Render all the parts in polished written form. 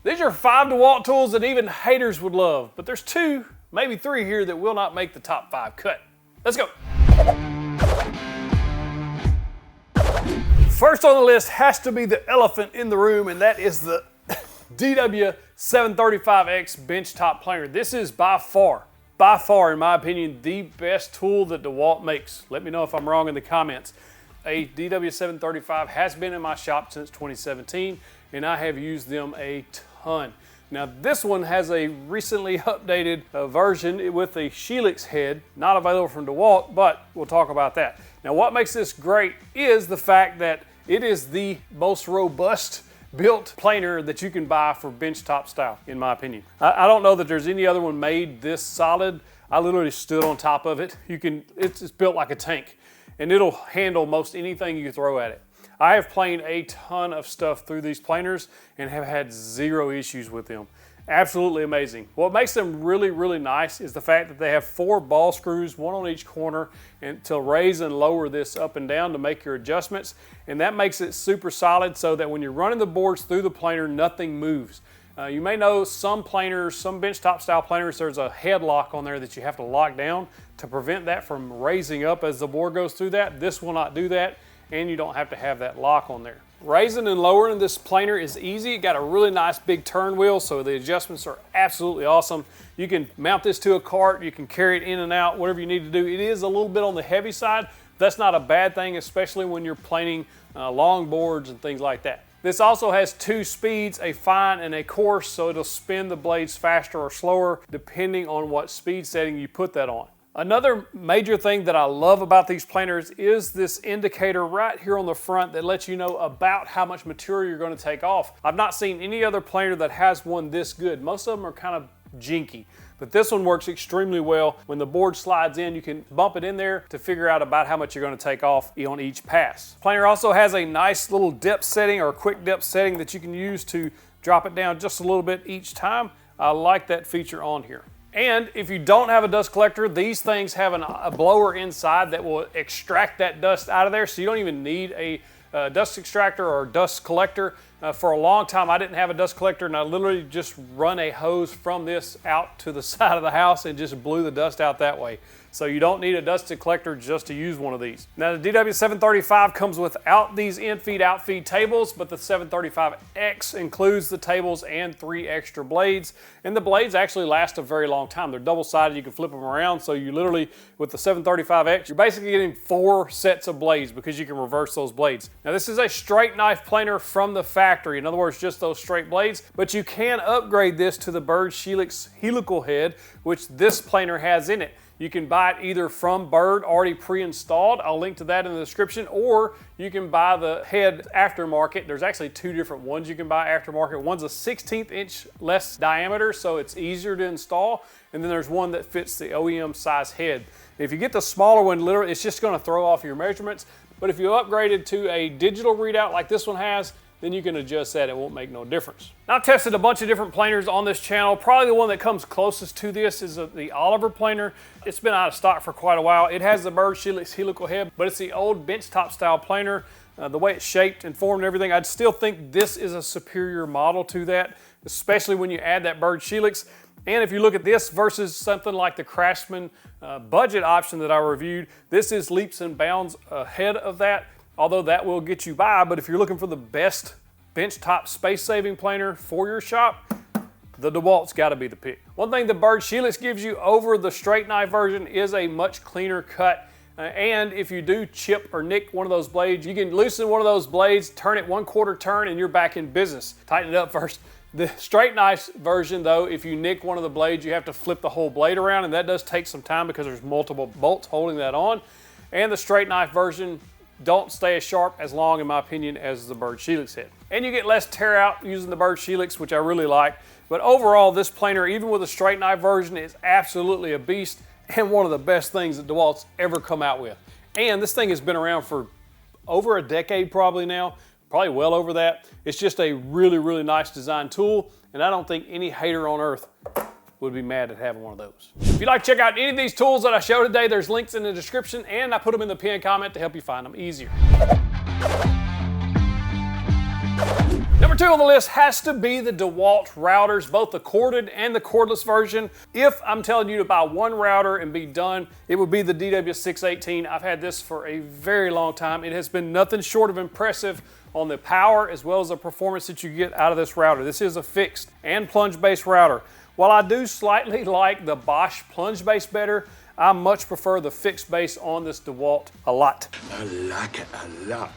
These are 5 DeWALT tools that even haters would love, but there's 2, maybe 3 here that will not make the top 5 cut. Let's go. First on the list has to be the elephant in the room, and that is the DW735X benchtop planer. This is by far, in my opinion, the best tool that DeWALT makes. Let me know if I'm wrong in the comments. A DW735 has been in my shop since 2017, and I have used them a ton. Now this one has a recently updated version with a Helix head, not available from DeWALT, but we'll talk about that. Now what makes this great is the fact that it is the most robust built planer that you can buy for benchtop style, in my opinion. I don't know that there's any other one made this solid. I literally stood on top of it. It's built like a tank, and it'll handle most anything you throw at it. I have planed a ton of stuff through these planers and have had 0 issues with them. Absolutely amazing. What makes them really, really nice is the fact that they have 4 ball screws, 1 on each corner, and to raise and lower this up and down to make your adjustments. And that makes it super solid so that when you're running the boards through the planer, nothing moves. You may know some planers, some benchtop style planers, there's a head lock on there that you have to lock down to prevent that from raising up as the board goes through that. This will not do that, and you don't have to have that lock on there. Raising and lowering this planer is easy. It got a really nice big turn wheel, so the adjustments are absolutely awesome. You can mount this to a cart, you can carry it in and out, whatever you need to do. It is a little bit on the heavy side. That's not a bad thing, especially when you're planing long boards and things like that. This also has 2 speeds, a fine and a coarse, so it'll spin the blades faster or slower depending on what speed setting you put that on. Another major thing that I love about these planers is this indicator right here on the front that lets you know about how much material you're going to take off. I've not seen any other planer that has one this good. Most of them are kind of jinky, but this one works extremely well. When the board slides in, you can bump it in there to figure out about how much you're going to take off on each pass. Planer also has a nice little depth setting or a quick depth setting that you can use to drop it down just a little bit each time. I like that feature on here. And if you don't have a dust collector, these things have a blower inside that will extract that dust out of there, so you don't even need a dust extractor or dust collector. For a long time I didn't have a dust collector, and I literally just run a hose from this out to the side of the house and just blew the dust out that way. So you don't need a dust collector just to use one of these. Now the DW735 comes without these in-feed, out-feed tables, but the 735X includes the tables and 3 extra blades. And the blades actually last a very long time. They're double-sided, you can flip them around, so you literally, with the 735X, you're basically getting 4 sets of blades because you can reverse those blades. Now this is a straight knife planer from the factory. In other words, just those straight blades, but you can upgrade this to the Bird Helix helical head, which this planer has in it. You can buy it either from Bird already pre-installed, I'll link to that in the description, or you can buy the head aftermarket. There's actually 2 different ones you can buy aftermarket. One's a 1/16 inch less diameter, so it's easier to install, and then there's one that fits the OEM size head. If you get the smaller one, literally it's just going to throw off your measurements, but if you upgrade it to a digital readout like this one has, then you can adjust that. It won't make no difference. Now, I've tested a bunch of different planers on this channel. Probably the one that comes closest to this is the Oliver planer. It's been out of stock for quite a while. It has the Bird Helix helical head, but it's the old benchtop style planer. The way it's shaped and formed and everything, I'd still think this is a superior model to that, especially when you add that Bird Helix. And if you look at this versus something like the Craftsman budget option that I reviewed, this is leaps and bounds ahead of that. Although that will get you by, but if you're looking for the best benchtop space-saving planer for your shop, the DeWalt's got to be the pick. One thing the Bird Helix gives you over the straight knife version is a much cleaner cut. And if you do chip or nick one of those blades, you can loosen one of those blades, turn it 1/4 turn, and you're back in business. Tighten it up first. The straight knife version though, if you nick one of the blades, you have to flip the whole blade around, and that does take some time because there's multiple bolts holding that on. And the straight knife version don't stay as sharp as long, in my opinion, as the Bird Helix head. And you get less tear out using the Bird Helix, which I really like. But overall, this planer, even with a straight knife version, is absolutely a beast and one of the best things that DeWalt's ever come out with. And this thing has been around for over a decade probably now, probably well over that. It's just a really, really nice design tool, and I don't think any hater on earth would be mad at having one of those. If you'd like to check out any of these tools that I showed today, there's links in the description, and I put them in the pinned comment to help you find them easier. Number 2 on the list has to be the DeWALT routers, both the corded and the cordless version. If I'm telling you to buy one router and be done, it would be the DW618. I've had this for a very long time. It has been nothing short of impressive on the power as well as the performance that you get out of this router. This is a fixed and plunge-based router. While I do slightly like the Bosch plunge base better, I much prefer the fixed base on this DeWALT a lot. I like it a lot.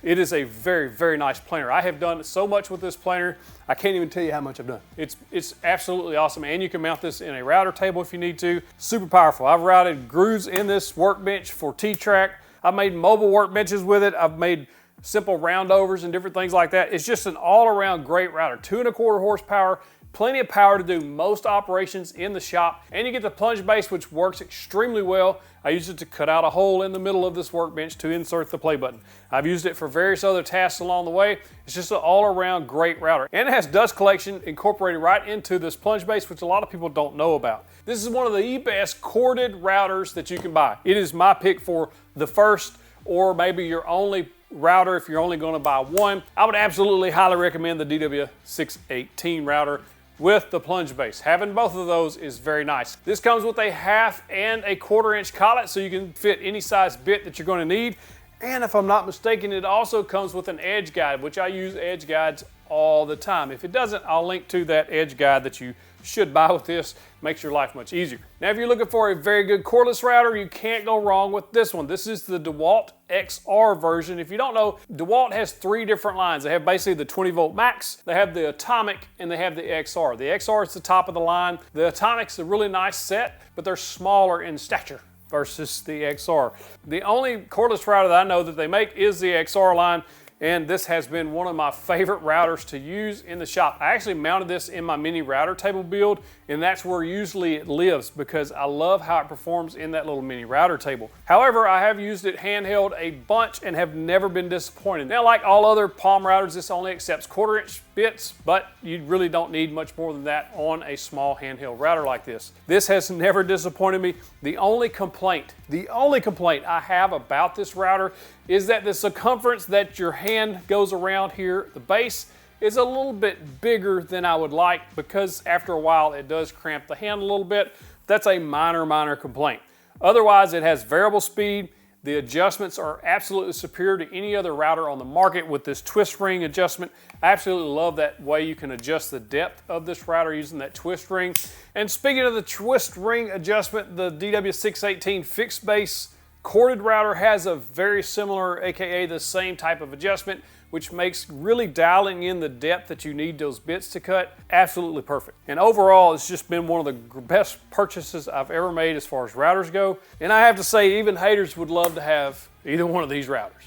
It is a very, very nice planer. I have done so much with this planer, I can't even tell you how much I've done. It's absolutely awesome, and you can mount this in a router table if you need to. Super powerful. I've routed grooves in this workbench for T-track. I've made mobile workbenches with it. I've made simple roundovers and different things like that. It's just an all-around great router. 2¼ horsepower, plenty of power to do most operations in the shop, and you get the plunge base, which works extremely well. I use it to cut out a hole in the middle of this workbench to insert the play button. I've used it for various other tasks along the way. It's just an all-around great router. And it has dust collection incorporated right into this plunge base, which a lot of people don't know about. This is one of the best corded routers that you can buy. It is my pick for the first or maybe your only router if you're only going to buy one. I would absolutely highly recommend the DW618 router with the plunge base. Having both of those is very nice. This comes with a 1/2 and a 1/4 inch collet, so you can fit any size bit that you're going to need. And if I'm not mistaken, it also comes with an edge guide, which I use edge guides all the time. If it doesn't, I'll link to that edge guide that you should buy with this. Makes your life much easier. Now, if you're looking for a very good cordless router, you can't go wrong with this one. This is the DeWALT XR version. If you don't know, DeWALT has 3 different lines. They have basically the 20 volt max, they have the Atomic, and they have the XR. The XR is the top of the line. The Atomic's a really nice set, but they're smaller in stature versus the XR. The only cordless router that I know that they make is the XR line, and this has been one of my favorite routers to use in the shop. I actually mounted this in my mini router table build, and that's where usually it lives because I love how it performs in that little mini router table. However, I have used it handheld a bunch and have never been disappointed. Now, like all other palm routers, this only accepts 1/4 inch bits, but you really don't need much more than that on a small handheld router like this. This has never disappointed me. The only complaint I have about this router is that the circumference that your hand goes around here, the base, is a little bit bigger than I would like because after a while it does cramp the hand a little bit. That's a minor complaint. Otherwise, it has variable speed. The adjustments are absolutely superior to any other router on the market with this twist ring adjustment. I absolutely love that way you can adjust the depth of this router using that twist ring. And speaking of the twist ring adjustment, the DW618 fixed base corded router has a very similar, aka the same type of adjustment, which makes really dialing in the depth that you need those bits to cut absolutely perfect. And overall, it's just been one of the best purchases I've ever made as far as routers go. And I have to say, even haters would love to have either one of these routers.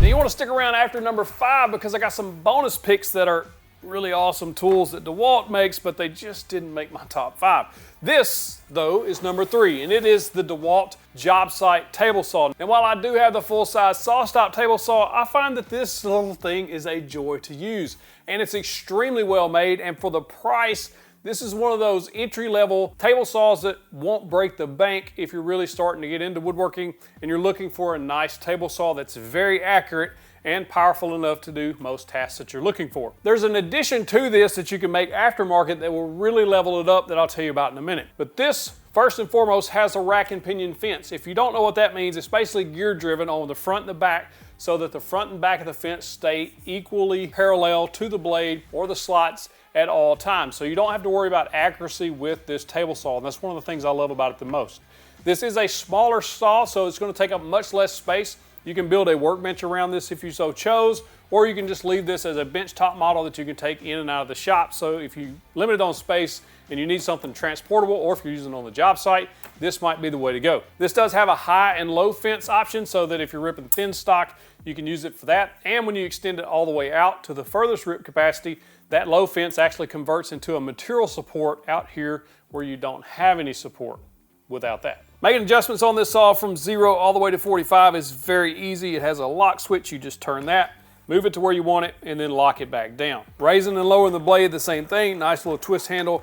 Now you want to stick around after number 5 because I got some bonus picks that are really awesome tools that DeWALT makes, but they just didn't make my top 5. This, though, is number 3, and it is the DeWALT job site table saw. And while I do have the full-size SawStop table saw, I find that this little thing is a joy to use. And it's extremely well made, and for the price, this is one of those entry-level table saws that won't break the bank if you're really starting to get into woodworking and you're looking for a nice table saw that's very accurate and powerful enough to do most tasks that you're looking for. There's an addition to this that you can make aftermarket that will really level it up that I'll tell you about in a minute. But this, first and foremost, has a rack and pinion fence. If you don't know what that means, it's basically gear driven on the front and the back so that the front and back of the fence stay equally parallel to the blade or the slots at all times. So you don't have to worry about accuracy with this table saw, and that's one of the things I love about it the most. This is a smaller saw, so it's going to take up much less space. You can build a workbench around this if you so chose, or you can just leave this as a benchtop model that you can take in and out of the shop. So if you're limited on space and you need something transportable, or if you're using it on the job site, this might be the way to go. This does have a high and low fence option so that if you're ripping thin stock, you can use it for that. And when you extend it all the way out to the furthest rip capacity, that low fence actually converts into a material support out here where you don't have any support without that. Making adjustments on this saw from 0 all the way to 45 is very easy. It has a lock switch. You just turn that, move it to where you want it, and then lock it back down. Raising and lowering the blade, the same thing. Nice little twist handle.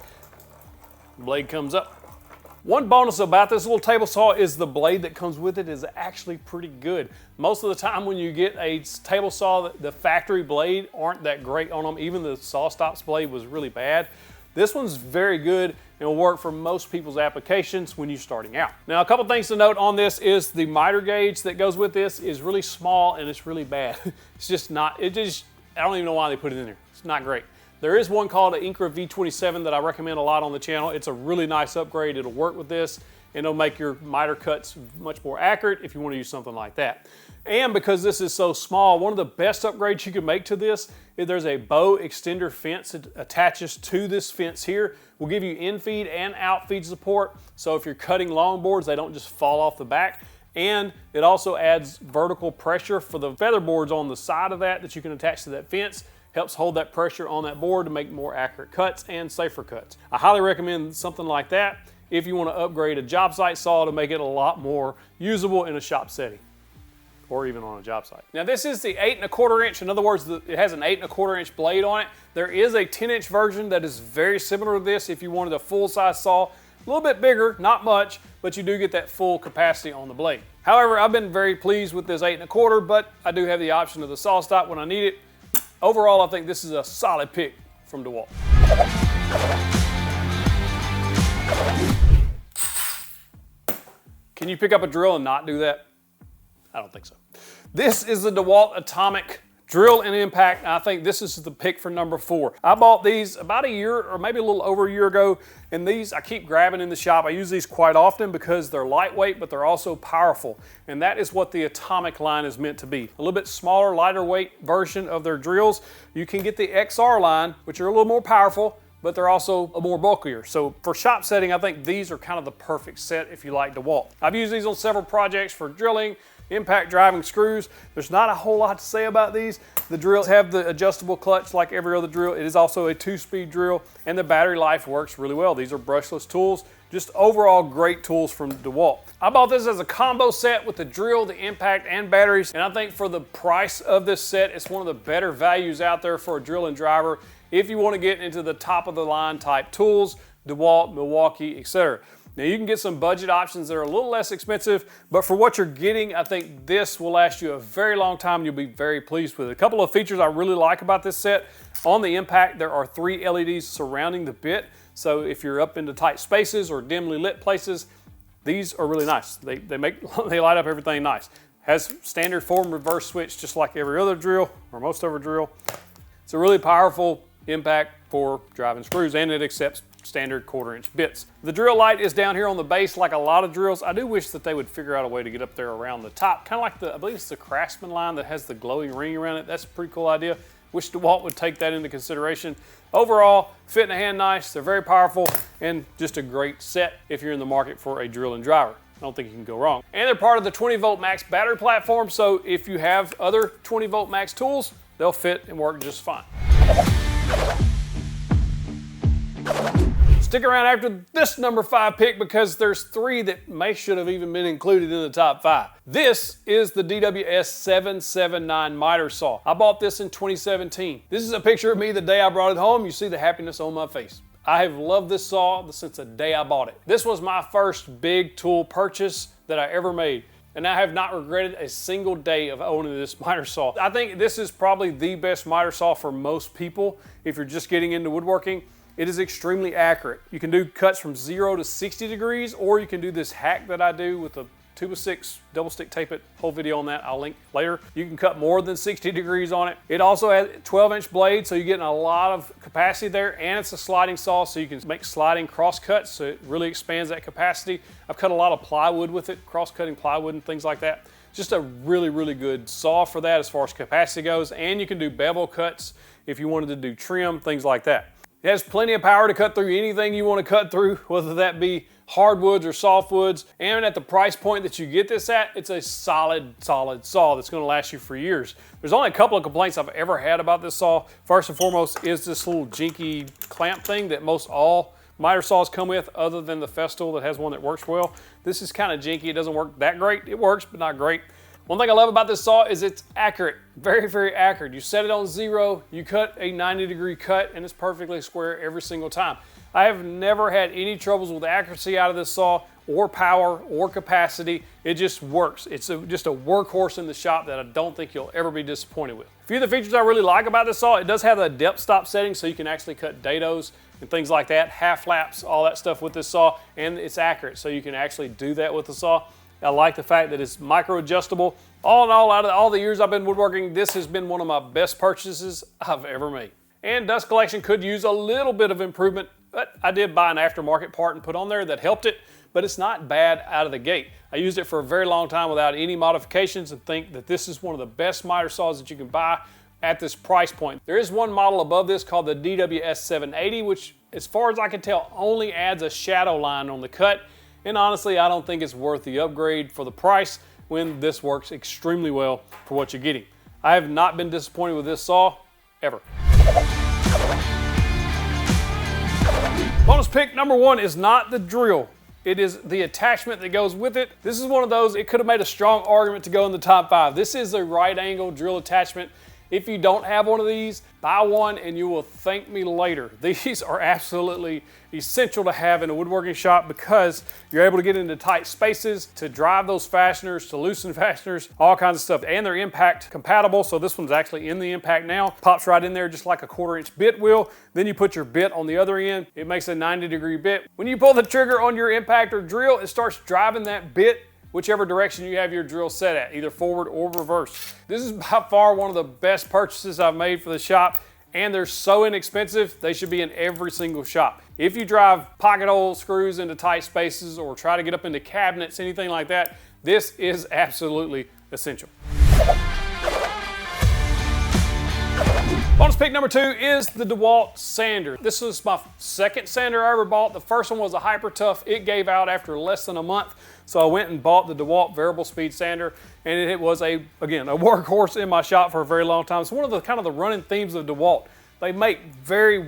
The blade comes up, One bonus about this little table saw is the blade that comes with it is actually pretty good. Most of the time when you get a table saw, the factory blade aren't that great on them. Even the SawStop's blade was really bad. This one's very good and will work for most people's applications when you're starting out. Now, a couple things to note on this is the miter gauge that goes with this is really small and it's really bad. It's just not, I don't even know why they put it in there. It's not great. There is one called an Incra V27 that I recommend a lot on the channel. It's a really nice upgrade. It'll work with this and it'll make your miter cuts much more accurate if you want to use something like that. And because this is so small, one of the best upgrades you can make to this is there's a bow extender fence that attaches to this fence here. Will give you in-feed and out-feed support. So if you're cutting long boards, they don't just fall off the back. And it also adds vertical pressure for the feather boards on the side of that you can attach to that fence. Helps hold that pressure on that board to make more accurate cuts and safer cuts. I highly recommend something like that if you want to upgrade a job site saw to make it a lot more usable in a shop setting or even on a job site. Now this is the 8 1/4 inch. In other words, it has an 8 1/4 inch blade on it. There is a 10-inch version that is very similar to this if you wanted a full-size saw. A little bit bigger, not much, but you do get that full capacity on the blade. However, I've been very pleased with this 8 1/4, but I do have the option of the SawStop when I need it. Overall, I think this is a solid pick from DeWALT. Can you pick up a drill and not do that? I don't think so. This is the DeWALT Atomic Drill and Impact. I think this is the pick for number 4. I bought these about a year or maybe a little over a year ago, and these I keep grabbing in the shop. I use these quite often because they're lightweight, but they're also powerful, and that is what the Atomic line is meant to be. A little bit smaller, lighter weight version of their drills. You can get the XR line, which are a little more powerful, but they're also a more bulkier. So for shop setting, I think these are kind of the perfect set if you like DeWALT. I've used these on several projects for drilling, impact driving screws. There's not a whole lot to say about these. The drills have the adjustable clutch like every other drill. It is also a 2-speed drill, and the battery life works really well. These are brushless tools. Just overall great tools from DeWALT. I bought this as a combo set with the drill, the impact, and batteries, and I think for the price of this set, it's one of the better values out there for a drill and driver if you want to get into the top of the line type tools, DeWALT, Milwaukee, etc. Now you can get some budget options that are a little less expensive, but for what you're getting, I think this will last you a very long time and you'll be very pleased with it. A couple of features I really like about this set. On the impact, there are 3 LEDs surrounding the bit, so if you're up into tight spaces or dimly lit places, these are really nice. They light up everything nice. Has standard forward reverse switch just like every other drill, or most of our drill. It's a really powerful impact for driving screws, and it accepts standard 1/4 inch bits. The drill light is down here on the base like a lot of drills. I do wish that they would figure out a way to get up there around the top, kind of like I believe it's the Craftsman line that has the glowing ring around it. That's a pretty cool idea. Wish DeWALT would take that into consideration. Overall, fit in the hand nice, they're very powerful, and just a great set if you're in the market for a drill and driver. I don't think you can go wrong. And they're part of the 20-volt max battery platform, so if you have other 20-volt max tools, they'll fit and work just fine. Stick around after this number 5 pick because there's 3 that should have even been included in the top 5. This is the DWS 779 miter saw. I bought this in 2017. This is a picture of me the day I brought it home. You see the happiness on my face. I have loved this saw since the day I bought it. This was my first big tool purchase that I ever made, and I have not regretted a single day of owning this miter saw. I think this is probably the best miter saw for most people if you're just getting into woodworking. It is extremely accurate. You can do cuts from 0 to 60 degrees, or you can do this hack that I do with a 2x6 double stick tape it. Whole video on that I'll link later. You can cut more than 60 degrees on it. It also has 12-inch blade, so you're getting a lot of capacity there, and it's a sliding saw, so you can make sliding cross cuts, so it really expands that capacity. I've cut a lot of plywood with it, cross-cutting plywood and things like that. Just a really, really good saw for that as far as capacity goes, and you can do bevel cuts if you wanted to do trim, things like that. It has plenty of power to cut through anything you want to cut through, whether that be hardwoods or softwoods. And at the price point that you get this at, it's a solid saw that's going to last you for years. There's only a couple of complaints I've ever had about this saw. First and foremost is this little jinky clamp thing that most all miter saws come with, other than the Festool that has one that works well. This is kind of jinky. It doesn't work that great. It works, but not great. One thing I love about this saw is it's accurate, very, very accurate. You set it on 0, you cut a 90-degree cut, and it's perfectly square every single time. I have never had any troubles with accuracy out of this saw, or power, or capacity. It just works. It's just a workhorse in the shop that I don't think you'll ever be disappointed with. A few of the features I really like about this saw, it does have a depth stop setting, so you can actually cut dados and things like that, half laps, all that stuff with this saw, and it's accurate, so you can actually do that with the saw. I like the fact that it's micro adjustable. All in all, out of all the years I've been woodworking, this has been one of my best purchases I've ever made. And dust collection could use a little bit of improvement, but I did buy an aftermarket part and put on there that helped it, but it's not bad out of the gate. I used it for a very long time without any modifications and think that this is one of the best miter saws that you can buy at this price point. There is one model above this called the DWS780, which as far as I can tell only adds a shadow line on the cut. And honestly, I don't think it's worth the upgrade for the price when this works extremely well for what you're getting. I have not been disappointed with this saw, ever. Bonus pick number 1 is not the drill. It is the attachment that goes with it. This is one of those, it could have made a strong argument to go in the top 5. This is a right angle drill attachment. If you don't have one of these, buy one and you will thank me later. These are absolutely essential to have in a woodworking shop because you're able to get into tight spaces, to drive those fasteners, to loosen fasteners, all kinds of stuff. And they're impact compatible, so this one's actually in the impact now. Pops right in there just like a 1/4-inch bit will. Then you put your bit on the other end. It makes a 90-degree bit. When you pull the trigger on your impact or drill, it starts driving that bit whichever direction you have your drill set at, either forward or reverse. This is by far one of the best purchases I've made for the shop, and they're so inexpensive, they should be in every single shop. If you drive pocket hole screws into tight spaces or try to get up into cabinets, anything like that, this is absolutely essential. Bonus pick number 2 is the DeWALT sander. This was my second sander I ever bought. The first one was a Hyper Tough. It gave out after less than a month. So I went and bought the DeWALT variable speed sander, and it was again, a workhorse in my shop for a very long time. It's one of the kind of the running themes of DeWALT. They make very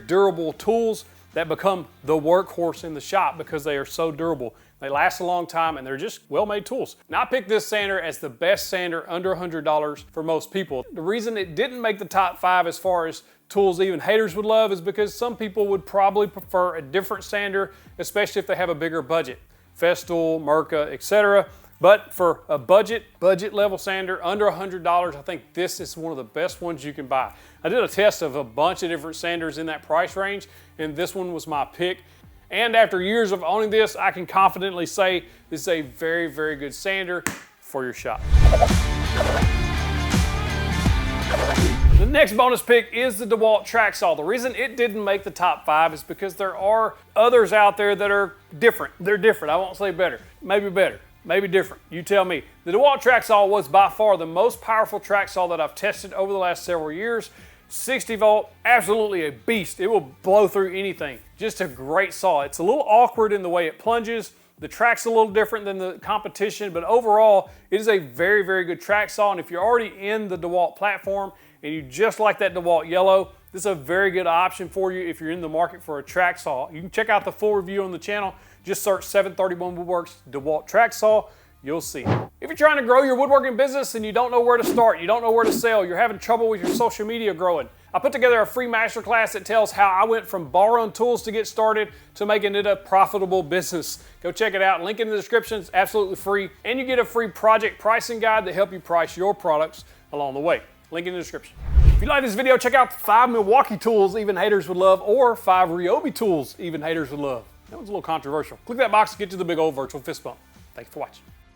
durable tools that become the workhorse in the shop because they are so durable. They last a long time and they're just well-made tools. Now I picked this sander as the best sander under $100 for most people. The reason it didn't make the top 5 as far as tools even haters would love is because some people would probably prefer a different sander, especially if they have a bigger budget. Festool, Mirka, etc. But for a budget level sander under $100, I think this is one of the best ones you can buy. I did a test of a bunch of different sanders in that price range, and this one was my pick. And after years of owning this, I can confidently say this is a very good sander for your shop. The next bonus pick is the DeWALT track saw. The reason it didn't make the top 5 is because there are others out there that are different. They're different. I won't say better. Maybe different. You tell me. The DeWALT track saw was by far the most powerful track saw that I've tested over the last several years. 60 volt, absolutely a beast. It will blow through anything. Just a great saw. It's a little awkward in the way it plunges. The track's a little different than the competition, but overall, it is a very good track saw. And if you're already in the DeWALT platform and you just like that DeWALT yellow, this is a very good option for you if you're in the market for a track saw. You can check out the full review on the channel. Just search 731 Woodworks DeWALT track saw. You'll see. If you're trying to grow your woodworking business and you don't know where to start, you don't know where to sell, you're having trouble with your social media growing, I put together a free masterclass that tells how I went from borrowing tools to get started to making it a profitable business. Go check it out. Link in the description. It's absolutely free. And you get a free project pricing guide to help you price your products along the way. Link in the description. If you like this video, check out 5 Milwaukee tools even haters would love, or 5 Ryobi tools even haters would love. That one's a little controversial. Click that box to get to the big old virtual fist bump. Thanks for watching.